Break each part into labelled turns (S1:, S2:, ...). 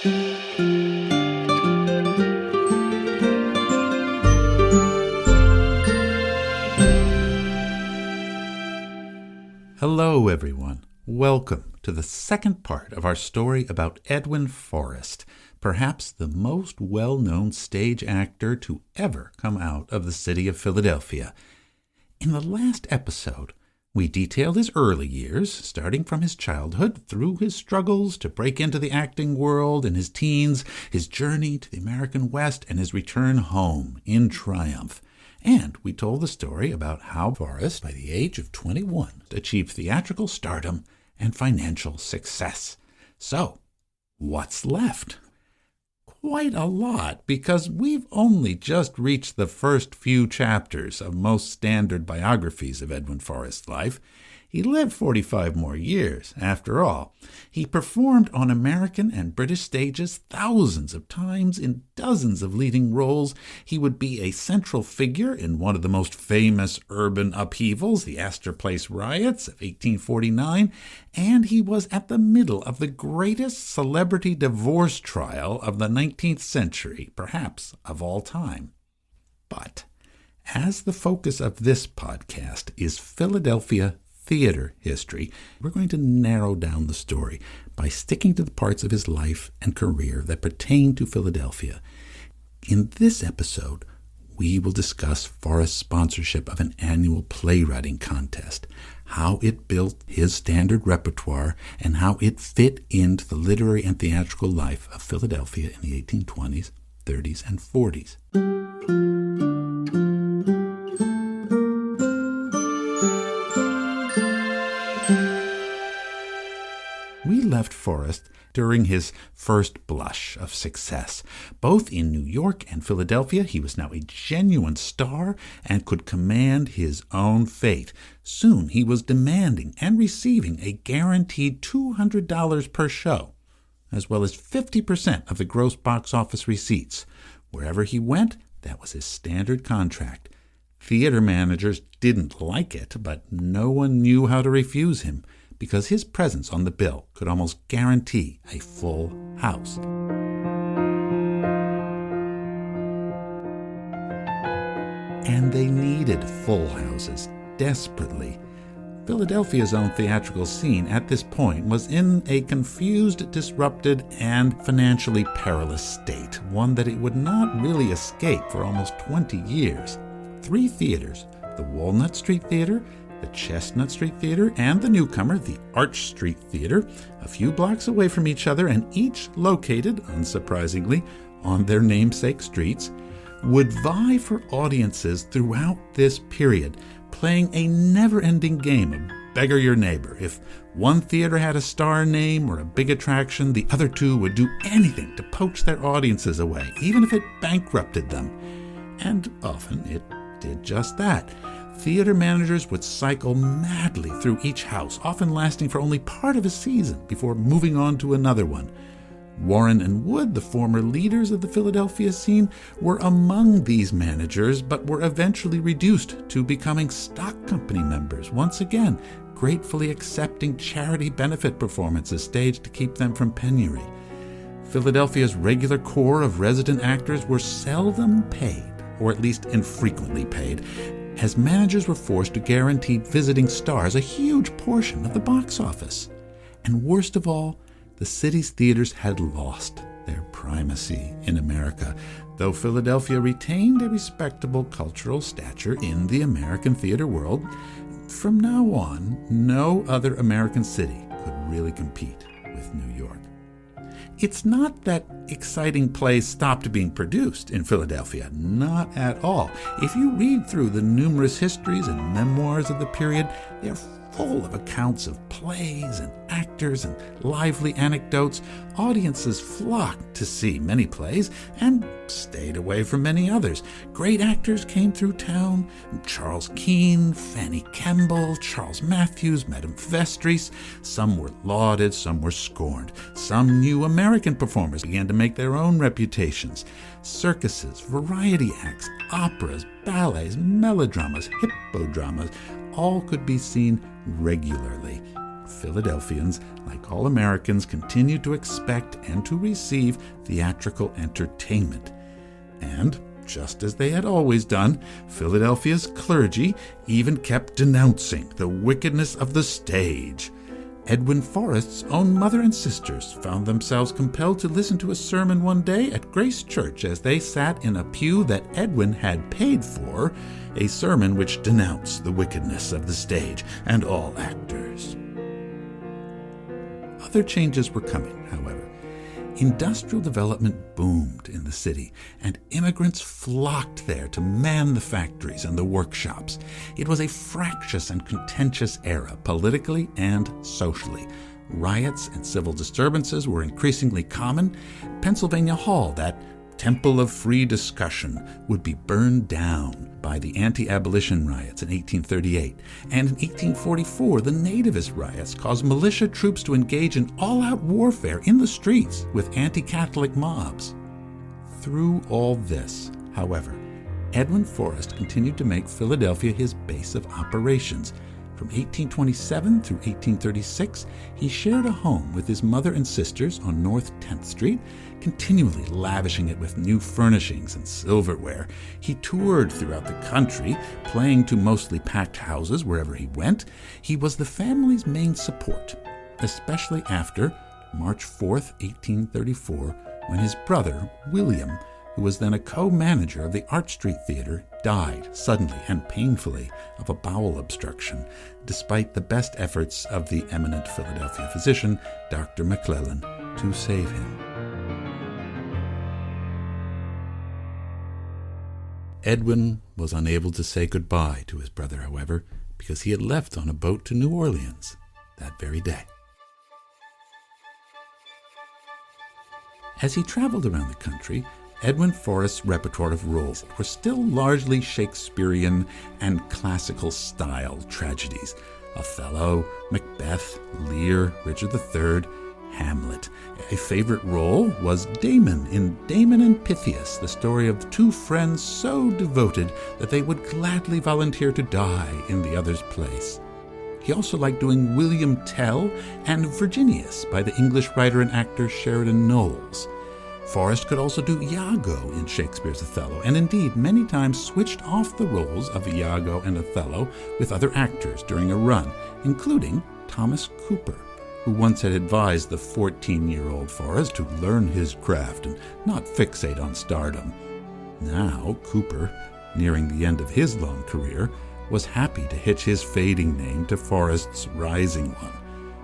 S1: Hello, everyone. Welcome to the second part of our story about Edwin Forrest, perhaps the most well-known stage actor to ever come out of the city of Philadelphia. In the last episode, we detailed his early years, starting from his childhood through his struggles to break into the acting world in his teens, his journey to the American West, and his return home in triumph. And we told the story about how Forrest, by the age of 21, achieved theatrical stardom and financial success. So, what's left? Quite a lot, because we've only just reached the first few chapters of most standard biographies of Edwin Forrest's life. He lived 45 more years, after all. He performed on American and British stages thousands of times in dozens of leading roles. He would be a central figure in one of the most famous urban upheavals, the Astor Place riots of 1849, and he was at the middle of the greatest celebrity divorce trial of the 19th century, perhaps of all time. But as the focus of this podcast is Philadelphia theater history, we're going to narrow down the story by sticking to the parts of his life and career that pertain to Philadelphia. In this episode, we will discuss Forrest's sponsorship of an annual playwriting contest, how it built his standard repertoire, and how it fit into the literary and theatrical life of Philadelphia in the 1820s, 30s, and 40s. We left Forrest during his first blush of success. Both in New York and Philadelphia, he was now a genuine star and could command his own fate. Soon he was demanding and receiving a guaranteed $200 per show, as well as 50% of the gross box office receipts. Wherever he went, that was his standard contract. Theater managers didn't like it, but no one knew how to refuse him, because his presence on the bill could almost guarantee a full house. And they needed full houses desperately. Philadelphia's own theatrical scene at this point was in a confused, disrupted, and financially perilous state, one that it would not really escape for almost 20 years. 3 theaters, the Walnut Street Theater, the Chestnut Street Theater, and the newcomer, the Arch Street Theater, a few blocks away from each other and each located, unsurprisingly, on their namesake streets, would vie for audiences throughout this period, playing a never-ending game of beggar your neighbor. If one theater had a star name or a big attraction, the other 2 would do anything to poach their audiences away, even if it bankrupted them. And often it did just that. Theater managers would cycle madly through each house, often lasting for only part of a season before moving on to another one. Warren and Wood, the former leaders of the Philadelphia scene, were among these managers, but were eventually reduced to becoming stock company members, once again, gratefully accepting charity benefit performances staged to keep them from penury. Philadelphia's regular corps of resident actors were seldom paid, or at least infrequently paid, as managers were forced to guarantee visiting stars a huge portion of the box office. And worst of all, the city's theaters had lost their primacy in America, though Philadelphia retained a respectable cultural stature in the American theater world. From now on, no other American city could really compete with New York. It's not that exciting plays stopped being produced in Philadelphia, not at all. If you read through the numerous histories and memoirs of the period, they're full of accounts of plays and actors and lively anecdotes. Audiences flocked to see many plays and stayed away from many others. Great actors came through town: Charles Keene, Fanny Kemble, Charles Matthews, Madame Vestris. Some were lauded, some were scorned. Some new American performers began to make their own reputations. Circuses, variety acts, operas, ballets, melodramas, hippodramas, all could be seen regularly. Philadelphians, like all Americans, continued to expect and to receive theatrical entertainment. And, just as they had always done, Philadelphia's clergy even kept denouncing the wickedness of the stage. Edwin Forrest's own mother and sisters found themselves compelled to listen to a sermon one day at Grace Church as they sat in a pew that Edwin had paid for, a sermon which denounced the wickedness of the stage and all actors. Other changes were coming, however. Industrial development boomed in the city, and immigrants flocked there to man the factories and the workshops. It was a fractious and contentious era, politically and socially. Riots and civil disturbances were increasingly common. Pennsylvania Hall, that temple of free discussion, would be burned down by the anti-abolition riots in 1838. And in 1844, the nativist riots caused militia troops to engage in all-out warfare in the streets with anti-Catholic mobs. Through all this, however, Edwin Forrest continued to make Philadelphia his base of operations. From 1827 through 1836, he shared a home with his mother and sisters on North 10th Street, continually lavishing it with new furnishings and silverware. He toured throughout the country, playing to mostly packed houses wherever he went. He was the family's main support, especially after March 4th, 1834, when his brother, William, who was then a co-manager of the Arch Street Theater, died suddenly and painfully of a bowel obstruction, despite the best efforts of the eminent Philadelphia physician, Dr. McClellan, to save him. Edwin was unable to say goodbye to his brother, however, because he had left on a boat to New Orleans that very day. As he traveled around the country, Edwin Forrest's repertoire of roles were still largely Shakespearean and classical-style tragedies. Othello, Macbeth, Lear, Richard III, Hamlet. A favorite role was Damon in Damon and Pythias, the story of two friends so devoted that they would gladly volunteer to die in the other's place. He also liked doing William Tell and Virginius by the English writer and actor Sheridan Knowles. Forrest could also do Iago in Shakespeare's Othello, and indeed many times switched off the roles of Iago and Othello with other actors during a run, including Thomas Cooper, who once had advised the 14-year-old Forrest to learn his craft and not fixate on stardom. Now, Cooper, nearing the end of his long career, was happy to hitch his fading name to Forrest's rising one.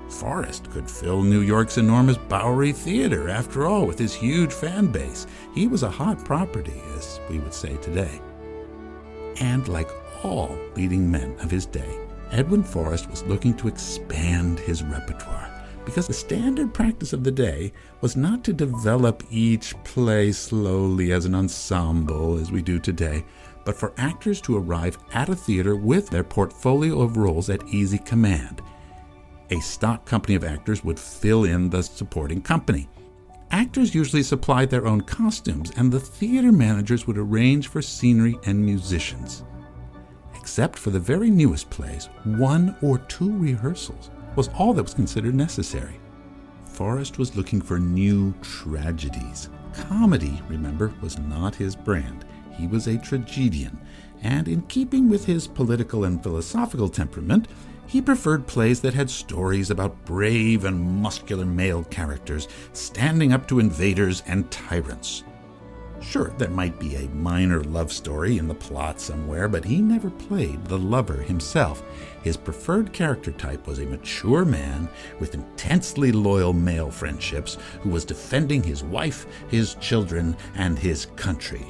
S1: Forrest could fill New York's enormous Bowery Theater, after all, with his huge fan base. He was a hot property, as we would say today. And like all leading men of his day, Edwin Forrest was looking to expand his repertoire, because the standard practice of the day was not to develop each play slowly as an ensemble, as we do today, but for actors to arrive at a theater with their portfolio of roles at easy command. A stock company of actors would fill in the supporting company. Actors usually supplied their own costumes, and the theater managers would arrange for scenery and musicians. Except for the very newest plays, 1 or 2 rehearsals was all that was considered necessary. Forrest was looking for new tragedies. Comedy, remember, was not his brand. He was a tragedian, and in keeping with his political and philosophical temperament, he preferred plays that had stories about brave and muscular male characters standing up to invaders and tyrants. Sure, there might be a minor love story in the plot somewhere, but he never played the lover himself. His preferred character type was a mature man with intensely loyal male friendships who was defending his wife, his children, and his country.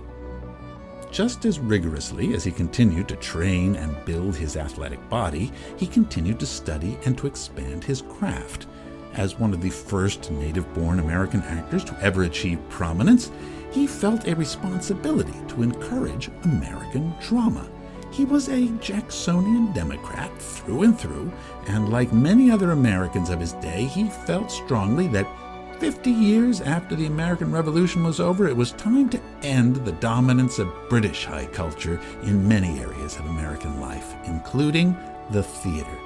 S1: Just as rigorously as he continued to train and build his athletic body, he continued to study and to expand his craft. As one of the first native-born American actors to ever achieve prominence, he felt a responsibility to encourage American drama. He was a Jacksonian Democrat through and through, and like many other Americans of his day, he felt strongly that 50 years after the American Revolution was over, it was time to end the dominance of British high culture in many areas of American life, including the theater.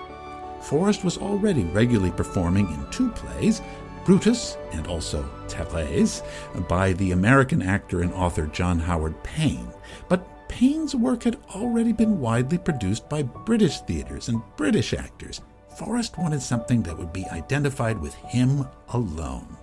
S1: Forrest was already regularly performing in 2 plays, Brutus and also Thérèse, by the American actor and author John Howard Payne. But Payne's work had already been widely produced by British theaters and British actors. Forrest wanted something that would be identified with him alone.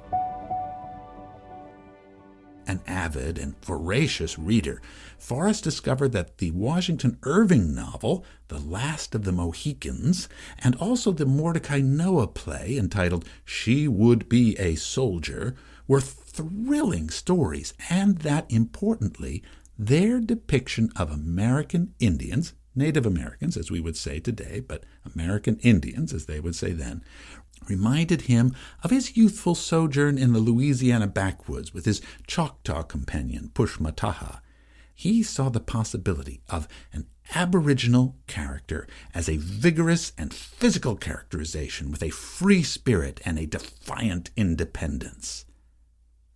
S1: An avid and voracious reader, Forrest discovered that the Washington Irving novel, The Last of the Mohicans, and also the Mordecai Noah play entitled She Would Be a Soldier, were thrilling stories, and that, importantly, their depiction of American Indians, Native Americans, as we would say today, but American Indians, as they would say then, reminded him of his youthful sojourn in the Louisiana backwoods with his Choctaw companion, Pushmataha. He saw the possibility of an Aboriginal character as a vigorous and physical characterization with a free spirit and a defiant independence.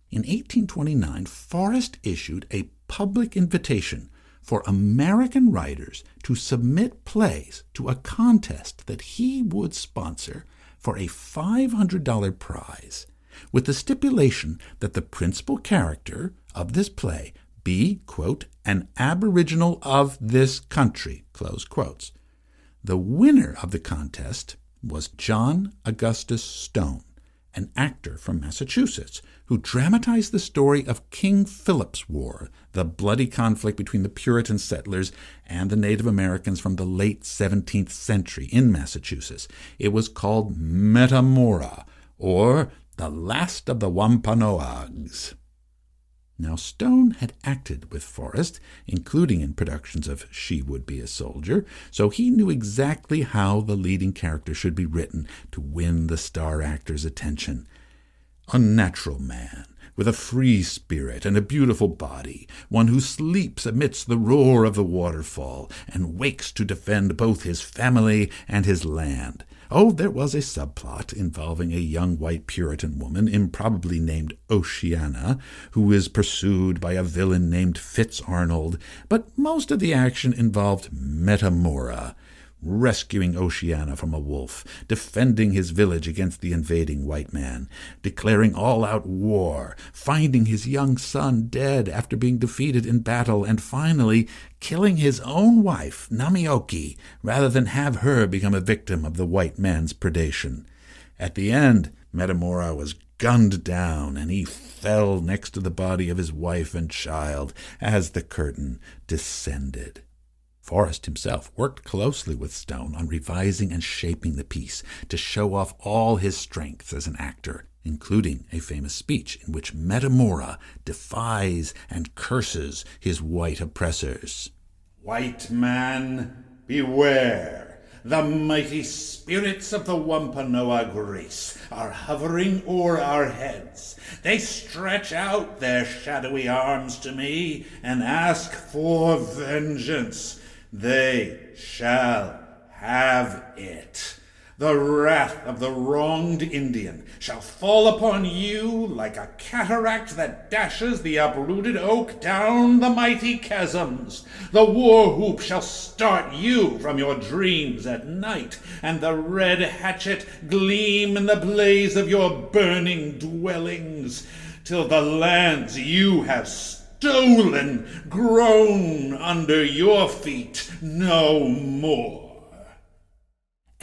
S1: In 1829, Forrest issued a public invitation for American writers to submit plays to a contest that he would sponsor for a $500 prize, with the stipulation that the principal character of this play be, quote, an aboriginal of this country, close quotes. The winner of the contest was John Augustus Stone, an actor from Massachusetts, who dramatized the story of King Philip's War, the bloody conflict between the Puritan settlers and the Native Americans from the late 17th century in Massachusetts. It was called Metamora, or The Last of the Wampanoags. Now, Stone had acted with Forrest, including in productions of She Would Be a Soldier, so he knew exactly how the leading character should be written to win the star actor's attention. Unnatural man, with a free spirit and a beautiful body, one who sleeps amidst the roar of the waterfall and wakes to defend both his family and his land. Oh, there was a subplot involving a young white Puritan woman, improbably named Oceana, who is pursued by a villain named Fitz-Arnold, but most of the action involved Metamora, rescuing Oceana from a wolf, defending his village against the invading white man, declaring all-out war, finding his young son dead after being defeated in battle, and finally killing his own wife, Namioki, rather than have her become a victim of the white man's predation. At the end, Metamora was gunned down, and he fell next to the body of his wife and child as the curtain descended. Forrest himself worked closely with Stone on revising and shaping the piece to show off all his strengths as an actor, including a famous speech in which Metamora defies and curses his white oppressors. "White man, beware! The mighty spirits of the Wampanoag race are hovering o'er our heads. They stretch out their shadowy arms to me and ask for vengeance. They shall have it. The wrath of the wronged Indian shall fall upon you like a cataract that dashes the uprooted oak down the mighty chasms. The war whoop shall start you from your dreams at night, and the red hatchet gleam in the blaze of your burning dwellings, till the lands you have stolen groan under your feet no more."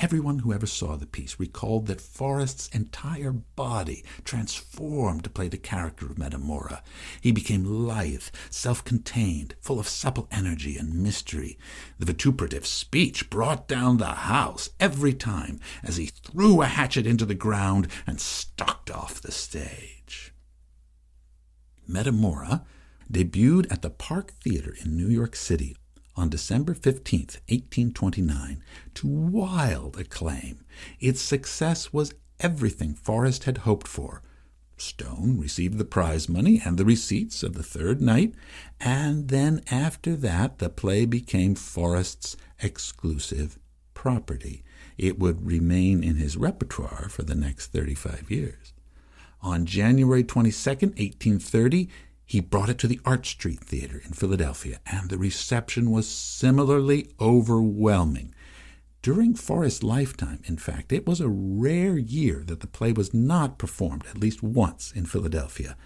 S1: Everyone who ever saw the piece recalled that Forrest's entire body transformed to play the character of Metamora. He became lithe, self-contained, full of supple energy and mystery. The vituperative speech brought down the house every time as he threw a hatchet into the ground and stalked off the stage. Metamora debuted at the Park Theater in New York City on December 15, 1829, to wild acclaim. Its success was everything Forrest had hoped for. Stone received the prize money and the receipts of the third night, and then after that the play became Forrest's exclusive property. It would remain in his repertoire for the next 35 years. On January 22, 1830, he brought it to the Arch Street Theater in Philadelphia, and the reception was similarly overwhelming. During Forrest's lifetime, in fact, it was a rare year that the play was not performed at least once in Philadelphia.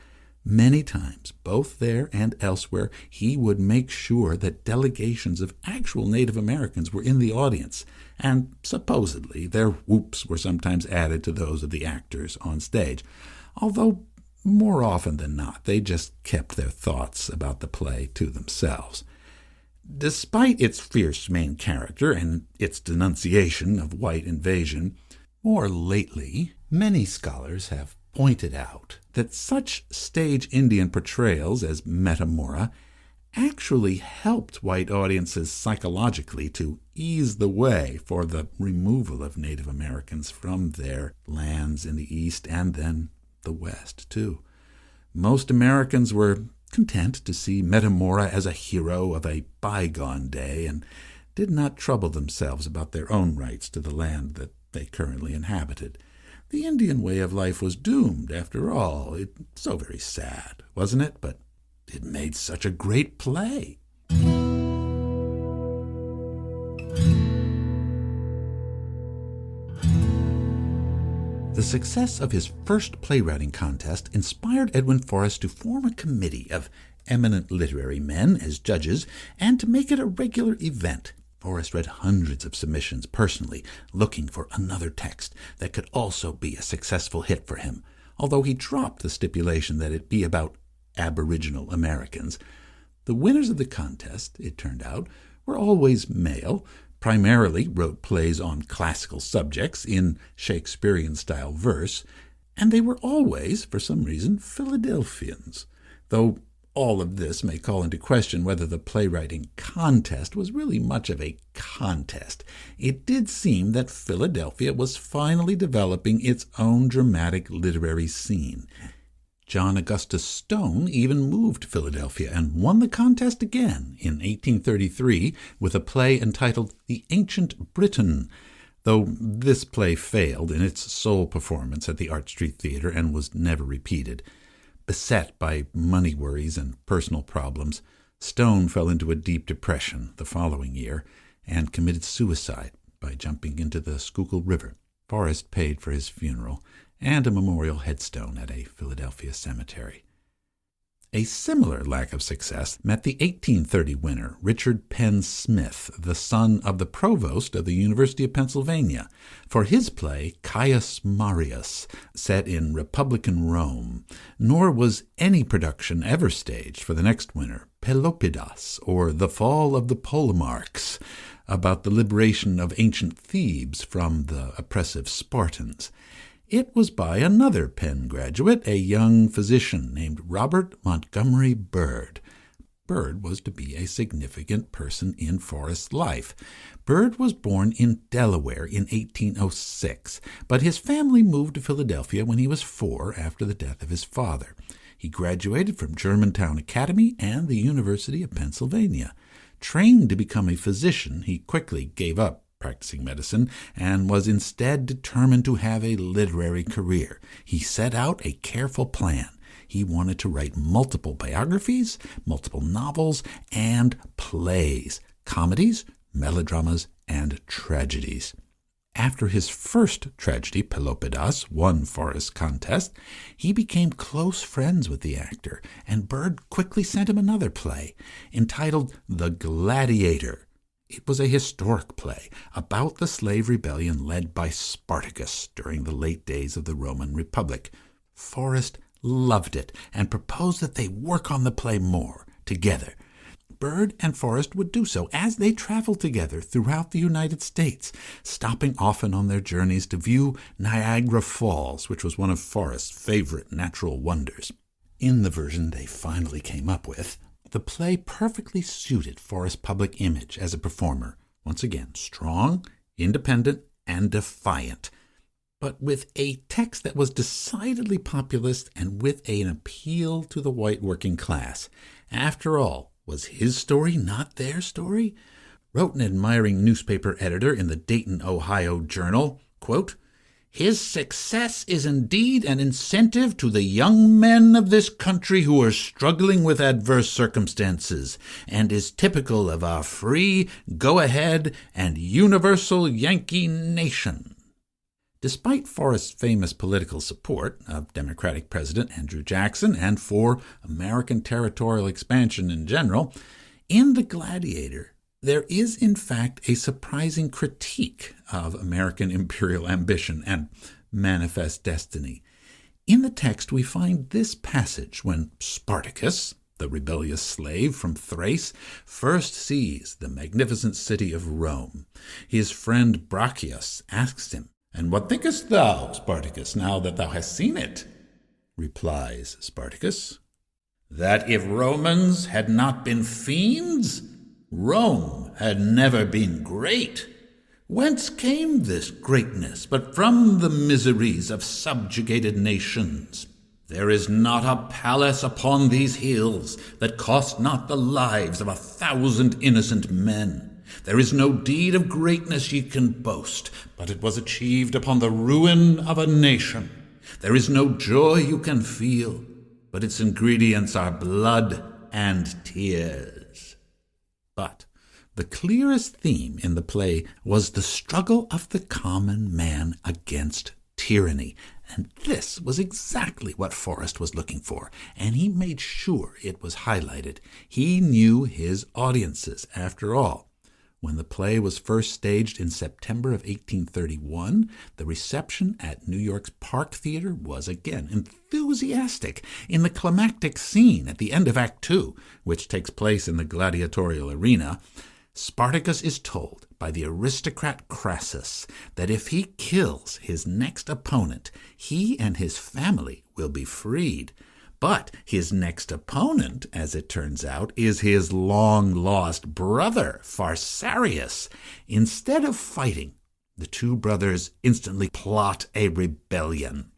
S1: Many times, both there and elsewhere, he would make sure that delegations of actual Native Americans were in the audience, and supposedly their whoops were sometimes added to those of the actors on stage, although more often than not they just kept their thoughts about the play to themselves. Despite its fierce main character and its denunciation of white invasion, more lately, many scholars have pointed out that such stage Indian portrayals as Metamora actually helped white audiences psychologically to ease the way for the removal of Native Americans from their lands in the East and then the West, too. Most Americans were content to see Metamora as a hero of a bygone day and did not trouble themselves about their own rights to the land that they currently inhabited. The Indian way of life was doomed, after all. It's so very sad, wasn't it? But it made such a great play. The success of his first playwriting contest inspired Edwin Forrest to form a committee of eminent literary men as judges and to make it a regular event. Forrest read hundreds of submissions personally, looking for another text that could also be a successful hit for him, although he dropped the stipulation that it be about Aboriginal Americans. The winners of the contest, it turned out, were always male, primarily wrote plays on classical subjects in Shakespearean-style verse, and they were always, for some reason, Philadelphians, though all of this may call into question whether the playwriting contest was really much of a contest. It did seem that Philadelphia was finally developing its own dramatic literary scene. John Augustus Stone even moved to Philadelphia and won the contest again in 1833 with a play entitled The Ancient Briton, though this play failed in its sole performance at the Art Street Theater and was never repeated. Beset by money worries and personal problems, Stone fell into a deep depression the following year and committed suicide by jumping into the Schuylkill River. Forrest paid for his funeral and a memorial headstone at a Philadelphia cemetery. A similar lack of success met the 1830 winner, Richard Penn Smith, the son of the provost of the University of Pennsylvania, for his play Caius Marius, set in Republican Rome. Nor was any production ever staged for the next winner, Pelopidas, or The Fall of the Polemarchs, about the liberation of ancient Thebes from the oppressive Spartans. It was by another Penn graduate, a young physician named Robert Montgomery Bird. Bird was to be a significant person in Forrest's life. Bird was born in Delaware in 1806, but his family moved to Philadelphia when he was 4 after the death of his father. He graduated from Germantown Academy and the University of Pennsylvania. Trained to become a physician, he quickly gave up practicing medicine and was instead determined to have a literary career. He set out a careful plan. He wanted to write multiple biographies, multiple novels, and plays, comedies, melodramas, and tragedies. After his first tragedy, Pelopidas, won Forrest's contest, he became close friends with the actor, and Bird quickly sent him another play entitled The Gladiator. It was a historic play about the slave rebellion led by Spartacus during the late days of the Roman Republic. Forrest loved it and proposed that they work on the play more together. Bird and Forrest would do so as they traveled together throughout the United States, stopping often on their journeys to view Niagara Falls, which was one of Forrest's favorite natural wonders. In the version they finally came up with, the play perfectly suited Forrest's public image as a performer, once again strong, independent, and defiant, but with a text that was decidedly populist and with an appeal to the white working class. After all, was his story not their story? Wrote an admiring newspaper editor in the Dayton, Ohio Journal, quote, His success is indeed an incentive to the young men of this country who are struggling with adverse circumstances, and is typical of our free, go-ahead, and universal Yankee nation. Despite Forrest's famous political support of Democratic President Andrew Jackson and for American territorial expansion in general, in The Gladiator, there is, in fact, a surprising critique of American imperial ambition and manifest destiny. In the text, we find this passage when Spartacus, the rebellious slave from Thrace, first sees the magnificent city of Rome. His friend Brachus asks him, "And what thinkest thou, Spartacus, now that thou hast seen it?" Replies Spartacus, "That if Romans had not been fiends, Rome had never been great. Whence came this greatness but from the miseries of subjugated nations? There is not a palace upon these hills that cost not the lives of 1,000 innocent men. There is no deed of greatness ye can boast, but it was achieved upon the ruin of a nation. There is no joy you can feel, but its ingredients are blood and tears." But the clearest theme in the play was the struggle of the common man against tyranny, and this was exactly what Forrest was looking for, and he made sure it was highlighted. He knew his audiences, after all. When the play was first staged in September of 1831, the reception at New York's Park Theater was again enthusiastic. In the climactic scene at the end of Act II, which takes place in the gladiatorial arena, Spartacus is told by the aristocrat Crassus that if he kills his next opponent, he and his family will be freed. But his next opponent, as it turns out, is his long-lost brother, Pharsarius. Instead of fighting, the two brothers instantly plot a rebellion.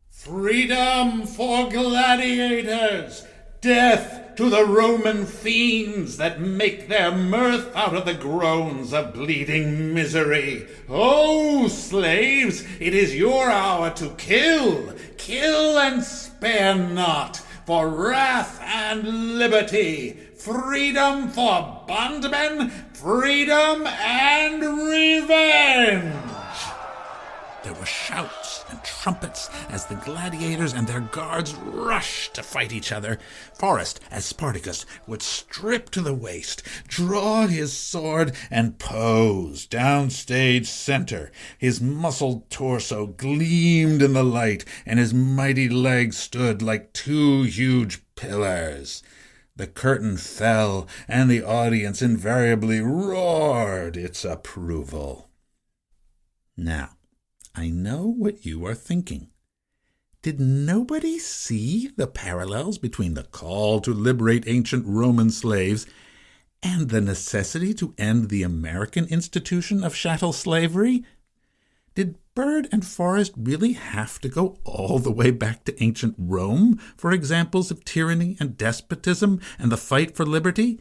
S1: "Freedom for gladiators! Death to the Roman fiends that make their mirth out of the groans of bleeding misery! Oh, slaves, it is your hour to kill! Kill and spare not, for wrath and liberty! Freedom for bondmen! Freedom and revenge!" There were shouts and trumpets as the gladiators and their guards rushed to fight each other. Forrest, as Spartacus, would strip to the waist, draw his sword, and pose down stage center. His muscled torso gleamed in the light, and his mighty legs stood like two huge pillars. The curtain fell, and the audience invariably roared its approval. Now, I know what you are thinking. Did nobody see the parallels between the call to liberate ancient Roman slaves and the necessity to end the American institution of chattel slavery? Did Byrd and Forrest really have to go all the way back to ancient Rome for examples of tyranny and despotism and the fight for liberty?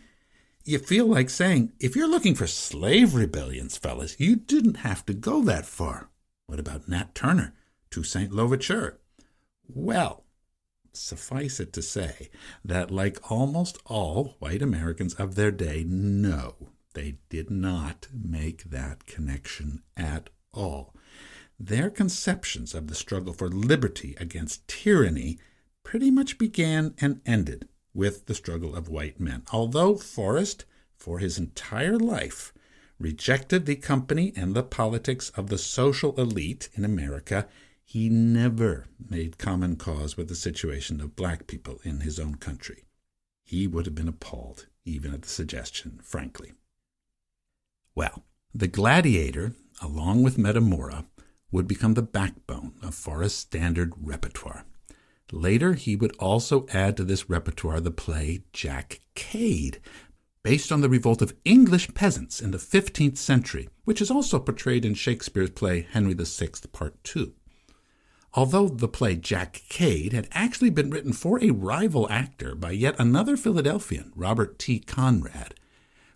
S1: You feel like saying, if you're looking for slave rebellions, fellas, you didn't have to go that far. What about Nat Turner, Toussaint Louverture? Well, suffice it to say that like almost all white Americans of their day, no, they did not make that connection at all. Their conceptions of the struggle for liberty against tyranny pretty much began and ended with the struggle of white men, although Forrest, for his entire life, rejected the company and the politics of the social elite in America. He never made common cause with the situation of black people in his own country. He would have been appalled, even at the suggestion, frankly. Well, The Gladiator, along with Metamora, would become the backbone of Forrest's standard repertoire. Later, he would also add to this repertoire the play Jack Cade, based on the revolt of English peasants in the 15th century, which is also portrayed in Shakespeare's play Henry VI, Part II. Although the play Jack Cade had actually been written for a rival actor by yet another Philadelphian, Robert T. Conrad,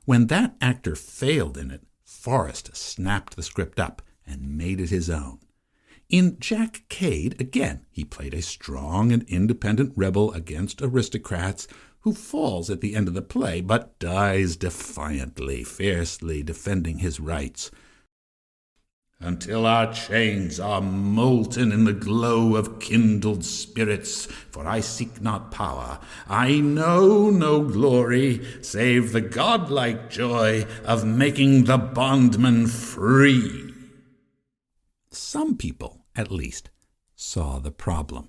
S1: when that actor failed in it, Forrest snapped the script up and made it his own. In Jack Cade, again, he played a strong and independent rebel against aristocrats who falls at the end of the play, but dies defiantly, fiercely defending his rights. Until our chains are molten in the glow of kindled spirits, for I seek not power, I know no glory, save the godlike joy of making the bondman free. Some people, at least, saw the problem.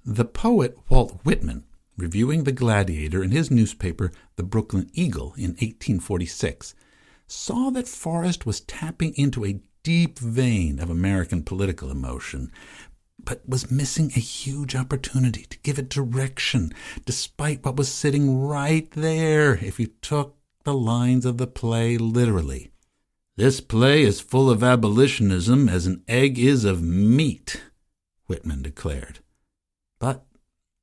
S1: The poet Walt Whitman, reviewing The Gladiator in his newspaper, The Brooklyn Eagle, in 1846, saw that Forrest was tapping into a deep vein of American political emotion, but was missing a huge opportunity to give it direction, despite what was sitting right there if you took the lines of the play literally. "This play is full of abolitionism as an egg is of meat," Whitman declared. But,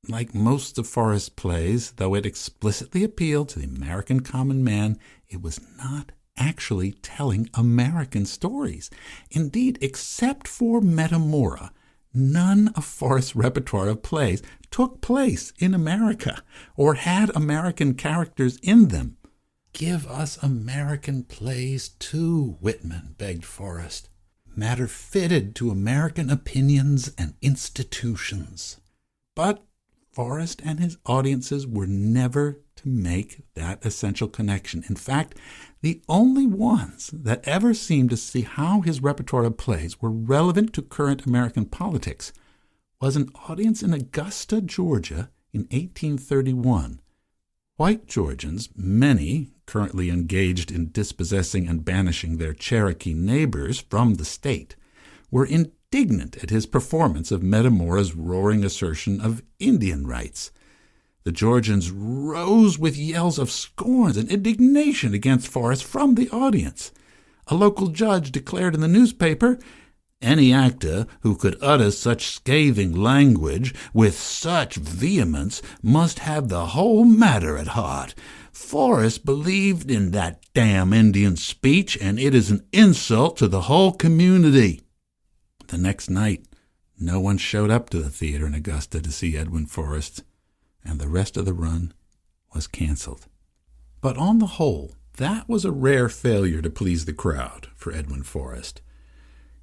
S1: like most of Forrest's plays, though it explicitly appealed to the American common man, it was not actually telling American stories. Indeed, except for Metamora, none of Forrest's repertoire of plays took place in America or had American characters in them. "Give us American plays too," Whitman begged Forrest. "Matter fitted to American opinions and institutions." But Forrest and his audiences were never to make that essential connection. In fact, the only ones that ever seemed to see how his repertoire of plays were relevant to current American politics was an audience in Augusta, Georgia in 1831. White Georgians, many currently engaged in dispossessing and banishing their Cherokee neighbors from the state, were indignant at his performance of Metamora's roaring assertion of Indian rights. The Georgians rose with yells of scorn and indignation against Forrest from the audience. A local judge declared in the newspaper, "Any actor who could utter such scathing language with such vehemence must have the whole matter at heart. Forrest believed in that damn Indian speech, and it is an insult to the whole community." The next night, no one showed up to the theater in Augusta to see Edwin Forrest, and the rest of the run was canceled. But on the whole, that was a rare failure to please the crowd for Edwin Forrest.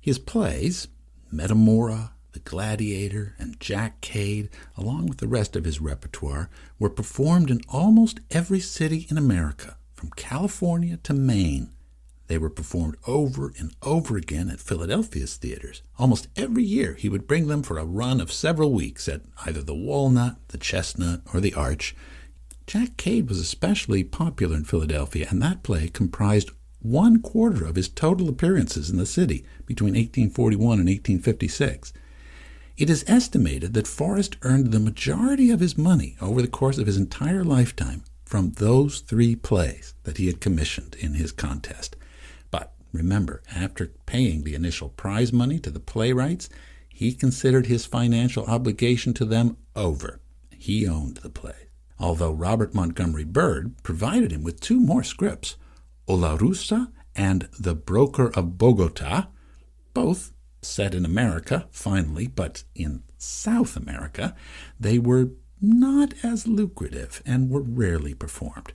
S1: His plays, Metamora, The Gladiator, and Jack Cade, along with the rest of his repertoire, were performed in almost every city in America, from California to Maine. They were performed over and over again at Philadelphia's theaters. Almost every year he would bring them for a run of several weeks at either the Walnut, the Chestnut, or the Arch. Jack Cade was especially popular in Philadelphia, and that play comprised 1/4 of his total appearances in the city between 1841 and 1856. It is estimated that Forrest earned the majority of his money over the course of his entire lifetime from those 3 plays that he had commissioned in his contest. But remember, after paying the initial prize money to the playwrights, he considered his financial obligation to them over. He owned the play. Although Robert Montgomery Bird provided him with 2 more scripts, Olarusa and The Broker of Bogota, both set in America, finally, but in South America, they were not as lucrative and were rarely performed.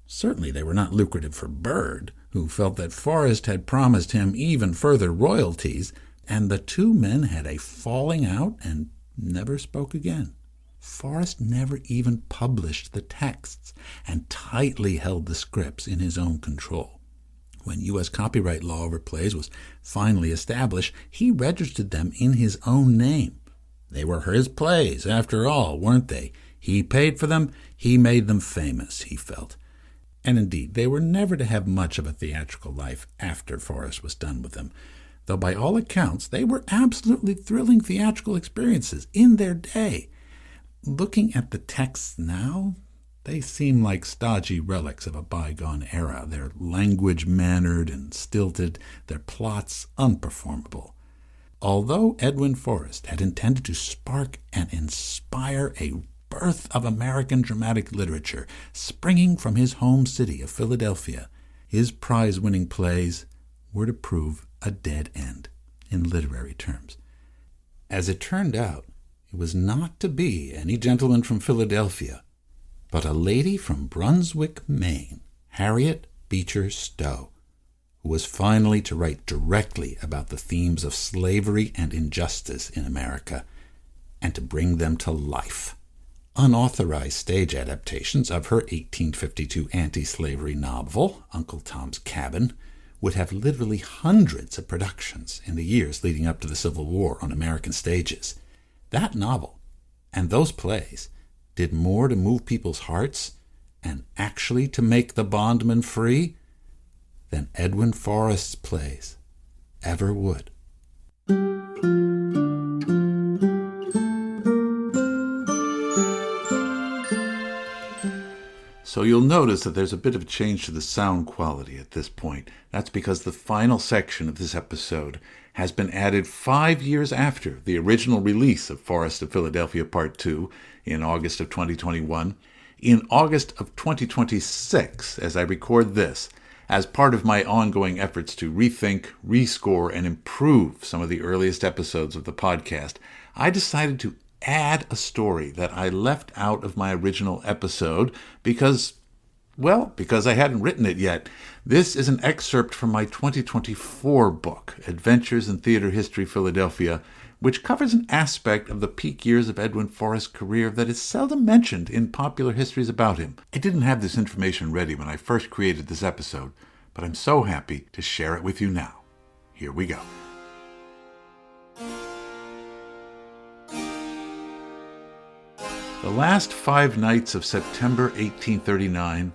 S1: Certainly they were not lucrative for Bird, who felt that Forrest had promised him even further royalties, and the 2 men had a falling out and never spoke again. Forrest never even published the texts and tightly held the scripts in his own control. When U.S. copyright law over plays was finally established, he registered them in his own name. They were his plays, after all, weren't they? He paid for them, he made them famous, he felt. And indeed, they were never to have much of a theatrical life after Forrest was done with them, though by all accounts they were absolutely thrilling theatrical experiences in their day. Looking at the texts now, they seem like stodgy relics of a bygone era, their language mannered and stilted, their plots unperformable. Although Edwin Forrest had intended to spark and inspire a birth of American dramatic literature springing from his home city of Philadelphia, his prize-winning plays were to prove a dead end in literary terms. As it turned out, it was not to be any gentleman from Philadelphia, but a lady from Brunswick, Maine, Harriet Beecher Stowe, who was finally to write directly about the themes of slavery and injustice in America, and to bring them to life. Unauthorized stage adaptations of her 1852 anti-slavery novel, Uncle Tom's Cabin, would have literally hundreds of productions in the years leading up to the Civil War on American stages. That novel and those plays did more to move people's hearts and actually to make the bondman free than Edwin Forrest's plays ever would. So you'll notice that there's a bit of a change to the sound quality at this point. That's because the final section of this episode has been added 5 years after the original release of Forrest of Philadelphia Part 2 in August of 2021. In August of 2026, as I record this, as part of my ongoing efforts to rethink, rescore, and improve some of the earliest episodes of the podcast, I decided to add a story that I left out of my original episode because I hadn't written it yet. This is an excerpt from my 2024 book, Adventures in Theater History Philadelphia, which covers an aspect of the peak years of Edwin Forrest's career that is seldom mentioned in popular histories about him. I didn't have this information ready when I first created this episode, but I'm so happy to share it with you now. Here we go. The last 5 nights of September 1839,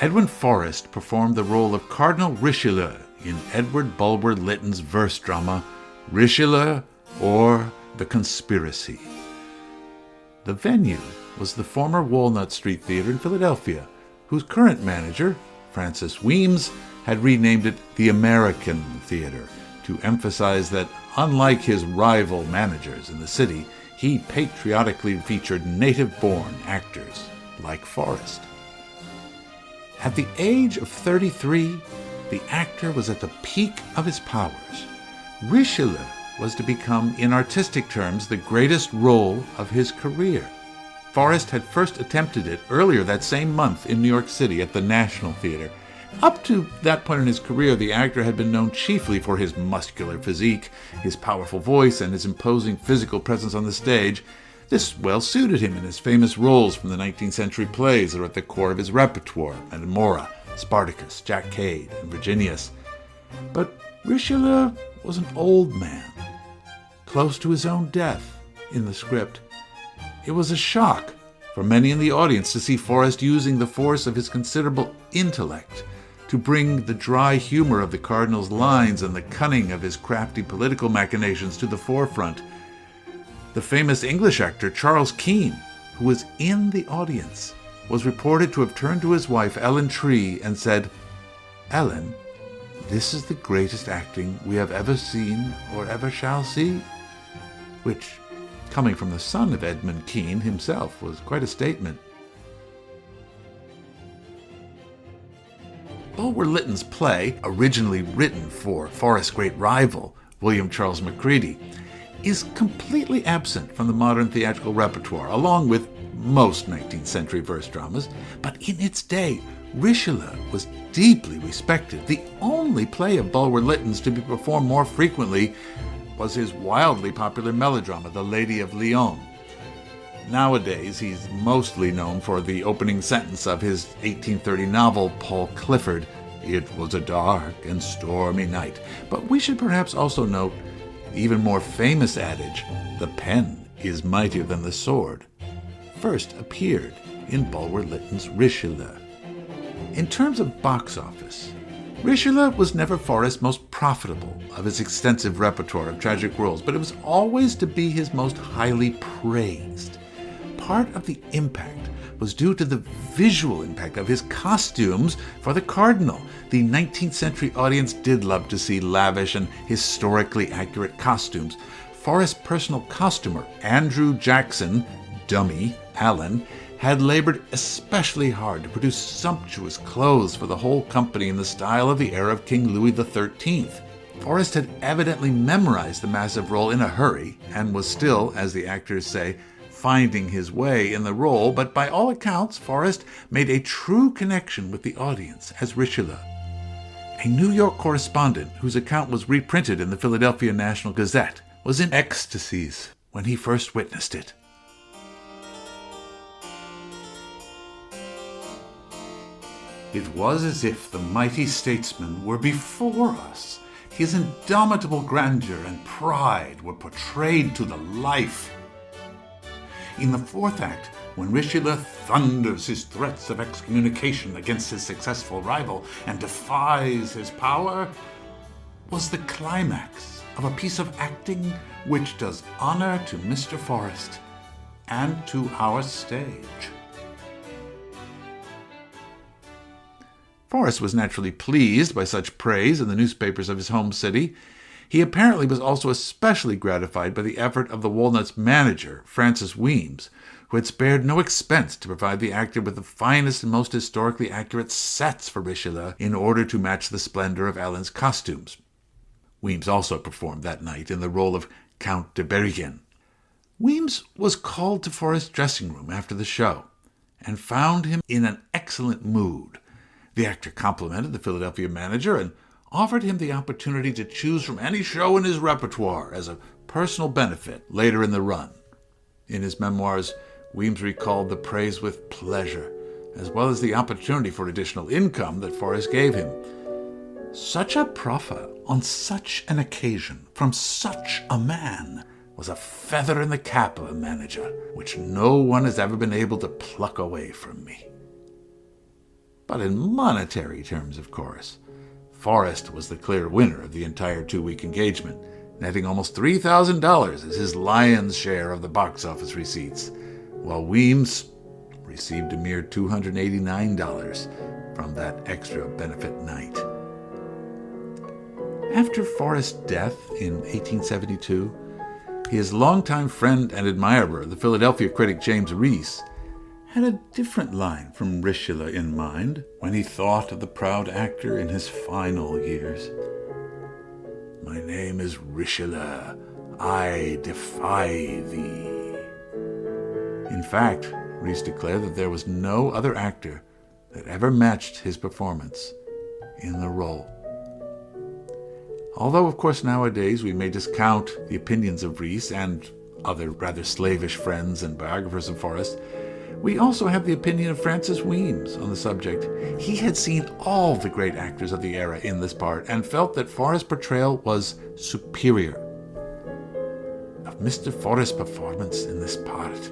S1: Edwin Forrest performed the role of Cardinal Richelieu in Edward Bulwer Lytton's verse drama, Richelieu or The Conspiracy. The venue was the former Walnut Street Theater in Philadelphia, whose current manager, Francis Weems, had renamed it the American Theater to emphasize that, unlike his rival managers in the city, he patriotically featured native-born actors like Forrest. At the age of 33, the actor was at the peak of his powers. Richelieu was to become, in artistic terms, the greatest role of his career. Forrest had first attempted it earlier that same month in New York City at the National Theater. Up to that point in his career, the actor had been known chiefly for his muscular physique, his powerful voice, and his imposing physical presence on the stage. This well suited him in his famous roles from the 19th century plays that are at the core of his repertoire, Metamora, Spartacus, Jack Cade, and Virginius. But Richelieu was an old man, close to his own death in the script. It was a shock for many in the audience to see Forrest using the force of his considerable intellect to bring the dry humor of the Cardinal's lines and the cunning of his crafty political machinations to the forefront. The famous English actor Charles Keene, who was in the audience, was reported to have turned to his wife Ellen Tree and said, "Ellen, this is the greatest acting we have ever seen or ever shall see," which, coming from the son of Edmund Keene himself, was quite a statement. Bulwer Lytton's play, originally written for Forrest's great rival, William Charles Macready, is completely absent from the modern theatrical repertoire, along with most 19th century verse dramas. But in its day, Richelieu was deeply respected. The only play of Bulwer Lytton's to be performed more frequently was his wildly popular melodrama, The Lady of Lyons. Nowadays, he's mostly known for the opening sentence of his 1830 novel, Paul Clifford, "It was a dark and stormy night." But we should perhaps also note the even more famous adage, "The pen is mightier than the sword," first appeared in Bulwer Lytton's Richelieu. In terms of box office, Richelieu was never Forrest's most profitable of his extensive repertoire of tragic roles, but it was always to be his most highly praised. Part of the impact was due to the visual impact of his costumes for the Cardinal. The 19th century audience did love to see lavish and historically accurate costumes. Forrest's personal costumer, Andrew Jackson, dummy Allen, had labored especially hard to produce sumptuous clothes for the whole company in the style of the era of King Louis XIII. Forrest had evidently memorized the massive role in a hurry and was still, as the actors say, finding his way in the role, but by all accounts, Forrest made a true connection with the audience as Richelieu. A New York correspondent, whose account was reprinted in the Philadelphia National Gazette, was in ecstasies when he first witnessed it. It was as if the mighty statesman were before us. His indomitable grandeur and pride were portrayed to the life. In the fourth act, when Richelieu thunders his threats of excommunication against his successful rival and defies his power, was the climax of a piece of acting which does honor to Mr. Forrest and to our stage. Forrest was naturally pleased by such praise in the newspapers of his home city. He apparently was also especially gratified by the effort of the Walnut's manager, Francis Weems, who had spared no expense to provide the actor with the finest and most historically accurate sets for Richelieu in order to match the splendor of Ellen's costumes. Weems also performed that night in the role of Count de Berrien. Weems was called to Forrest's dressing room after the show and found him in an excellent mood. The actor complimented the Philadelphia manager and offered him the opportunity to choose from any show in his repertoire as a personal benefit later in the run. In his memoirs, Weems recalled the praise with pleasure, as well as the opportunity for additional income that Forrest gave him. Such a proffer on such an occasion from such a man was a feather in the cap of a manager, which no one has ever been able to pluck away from me. But in monetary terms, of course, Forrest was the clear winner of the entire 2-week engagement, netting almost $3,000 as his lion's share of the box office receipts, while Weems received a mere $289 from that extra benefit night. After Forrest's death in 1872, his longtime friend and admirer, the Philadelphia critic James Reese, had a different line from Richelieu in mind when he thought of the proud actor in his final years. "My name is Richelieu. I defy thee." In fact, Reese declared that there was no other actor that ever matched his performance in the role. Although, of course, nowadays we may discount the opinions of Reese and other rather slavish friends and biographers of Forrest, we also have the opinion of Francis Weems on the subject. He had seen all the great actors of the era in this part and felt that Forrest's portrayal was superior. Of Mr. Forrest's performance in this part,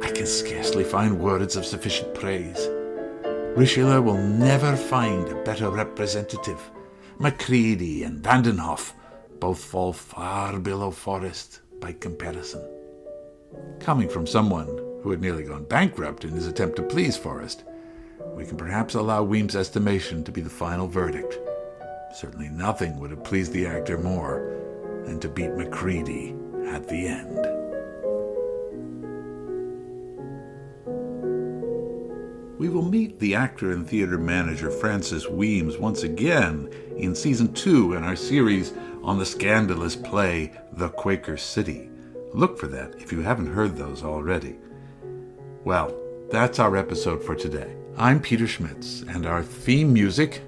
S1: I can scarcely find words of sufficient praise. Richelieu will never find a better representative. Macready and Vandenhoff both fall far below Forrest by comparison. Coming from someone who had nearly gone bankrupt in his attempt to please Forrest, we can perhaps allow Weems' estimation to be the final verdict. Certainly nothing would have pleased the actor more than to beat Macready at the end. We will meet the actor and theater manager Francis Weems once again in Season 2 in our series on the scandalous play The Quaker City. Look for that if you haven't heard those already. Well, that's our episode for today. I'm Peter Schmitz, and our theme music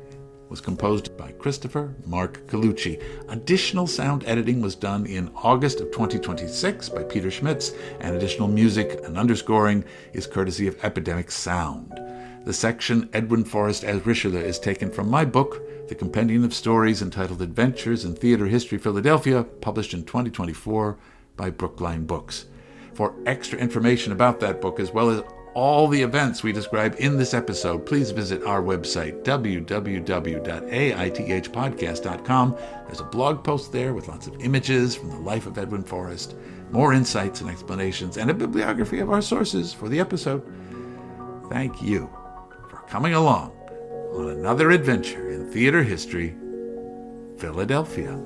S1: was composed by Christopher Mark Colucci. Additional sound editing was done in August of 2026 by Peter Schmitz, and additional music and underscoring is courtesy of Epidemic Sound. The section Edwin Forrest as Richelieu is taken from my book, The Compendium of Stories, entitled Adventures in Theater History Philadelphia, published in 2024 by Brookline Books. For extra information about that book, as well as all the events we describe in this episode, please visit our website, www.aithpodcast.com. There's a blog post there with lots of images from the life of Edwin Forrest, more insights and explanations, and a bibliography of our sources for the episode. Thank you for coming along on another adventure in theater history, Philadelphia.